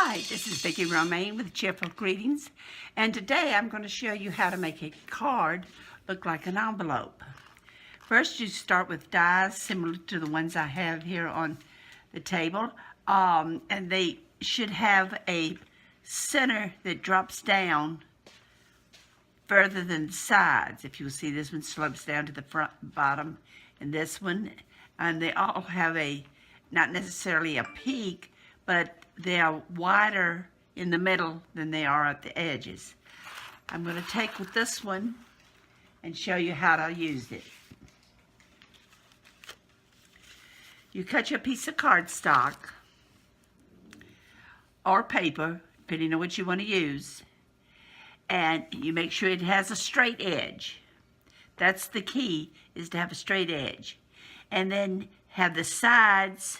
Hi, this is Vicki Romaine with Cheerful Greetings, and today I'm going to show you how to make a card look like an envelope. First, you start with dies similar to the ones I have here on the table, and they should have a center that drops down further than the sides. If you'll see, this one slopes down to the front and bottom, and this one, and they all have a, not necessarily a peak, but they are wider in the middle than they are at the edges. I'm going to take with this one and show you how to use it. You cut your piece of cardstock or paper, depending on what you want to use, and you make sure it has a straight edge. That's the key, is to have a straight edge. And then have the sides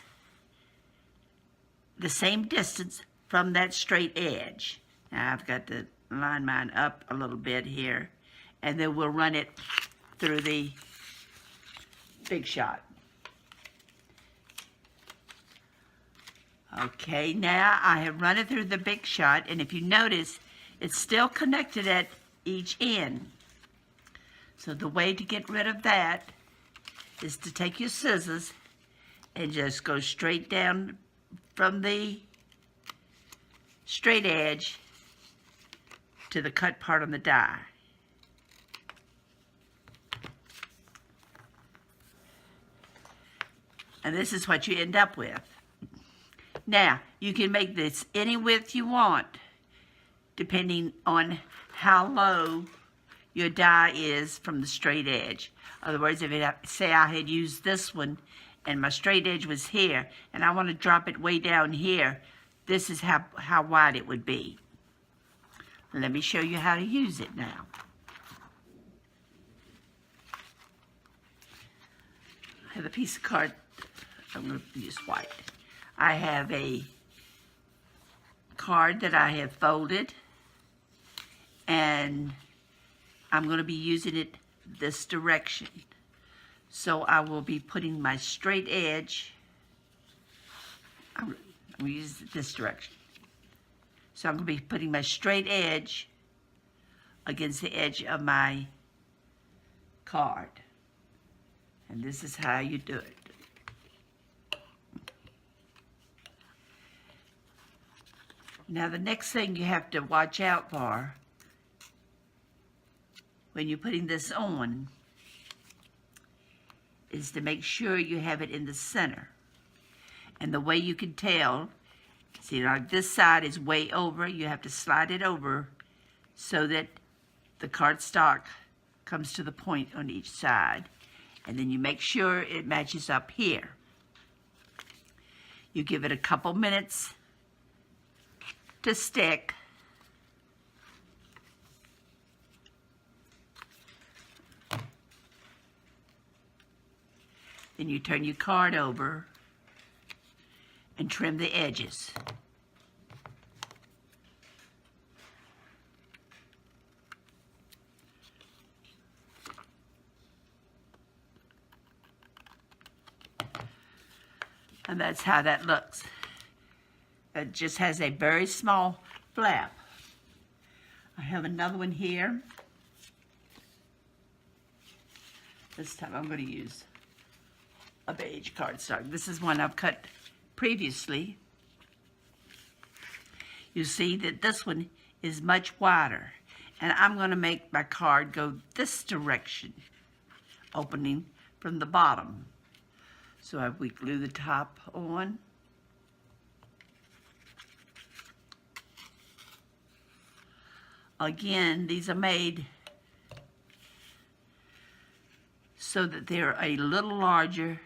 the same distance from that straight edge. Now I've got to line mine up a little bit here, and then we'll run it through the Big Shot. Okay, now I have run it through the Big Shot, and if you notice, it's still connected at each end. So the way to get rid of that is to take your scissors and just go straight down from the straight edge to the cut part on the die. And this is what you end up with. Now, you can make this any width you want, depending on how low your die is from the straight edge. In other words, if say I had used this one and my straight edge was here, and I want to drop it way down here, this is how wide it would be. Let me show you how to use it now. I have a piece of card. I'm going to use white. I have a card that I have folded, and I'm going to be using it this direction. So I will be putting my straight edge, I'm going to use it this direction. So I'm going to be putting my straight edge against the edge of my card. And this is how you do it. Now the next thing you have to watch out for when you're putting this on is to make sure you have it in the center. And the way you can tell, see, like this side is way over, you have to slide it over so that the cardstock comes to the point on each side. And then you make sure it matches up here. You give it a couple minutes to stick. Then you turn your card over and trim the edges. And that's how that looks. It just has a very small flap. I have another one here. This time I'm going to use a beige cardstock. This is one I've cut previously. You see that this one is much wider, and I'm going to make my card go this direction, opening from the bottom. So we glue the top on. Again, these are made so that they're a little larger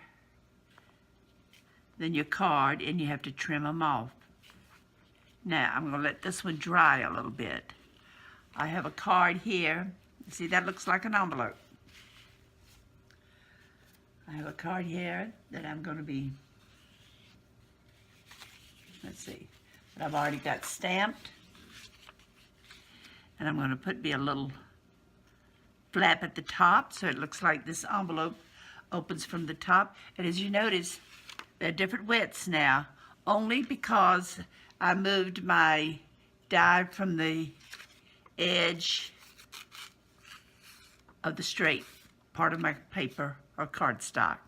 than your card, and you have to trim them off. Now, I'm going to let this one dry a little bit. I have a card here. See, that looks like an envelope. I have a card here that I'm going to be, let's see, that I've already got stamped. And I'm going to put me a little flap at the top so it looks like this envelope opens from the top. And as you notice, there are different widths now, only because I moved my die from the edge of the straight part of my paper or cardstock.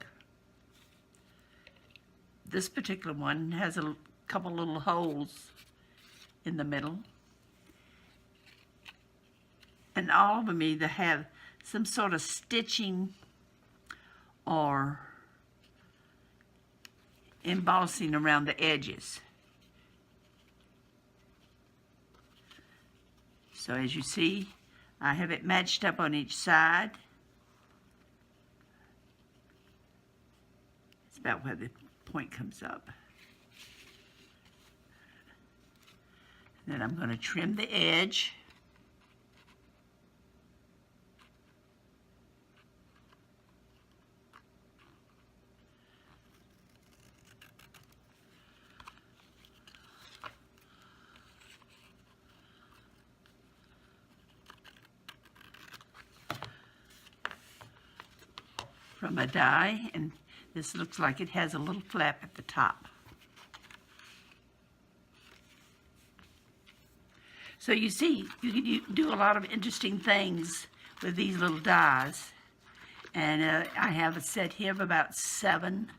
This particular one has a couple little holes in the middle, and all of them either have some sort of stitching or embossing around the edges. So as you see, I have it matched up on each side. It's about where the point comes up. And then I'm going to trim the edge. From a die, and this looks like it has a little flap at the top. So you see, you can do a lot of interesting things with these little dies. And I have a set here of about 7,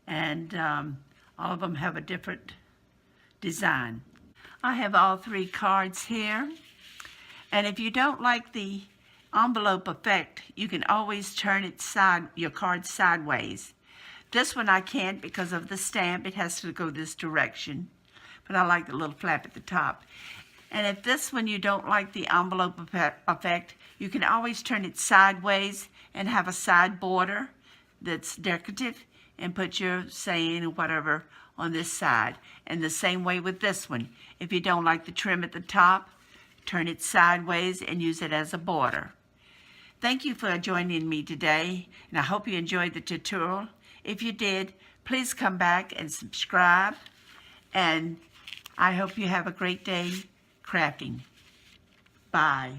and all of them have a different design. I have all 3 cards here, and if you don't like the envelope effect, you can always turn your card sideways. This one I can't because of the stamp. It has to go this direction, but I like the little flap at the top. And if this one you don't like the envelope effect, you can always turn it sideways and have a side border that's decorative and put your saying or whatever on this side. And the same way with this one. If you don't like the trim at the top, turn it sideways and use it as a border. Thank you for joining me today, and I hope you enjoyed the tutorial. If you did, please come back and subscribe, and I hope you have a great day crafting. Bye.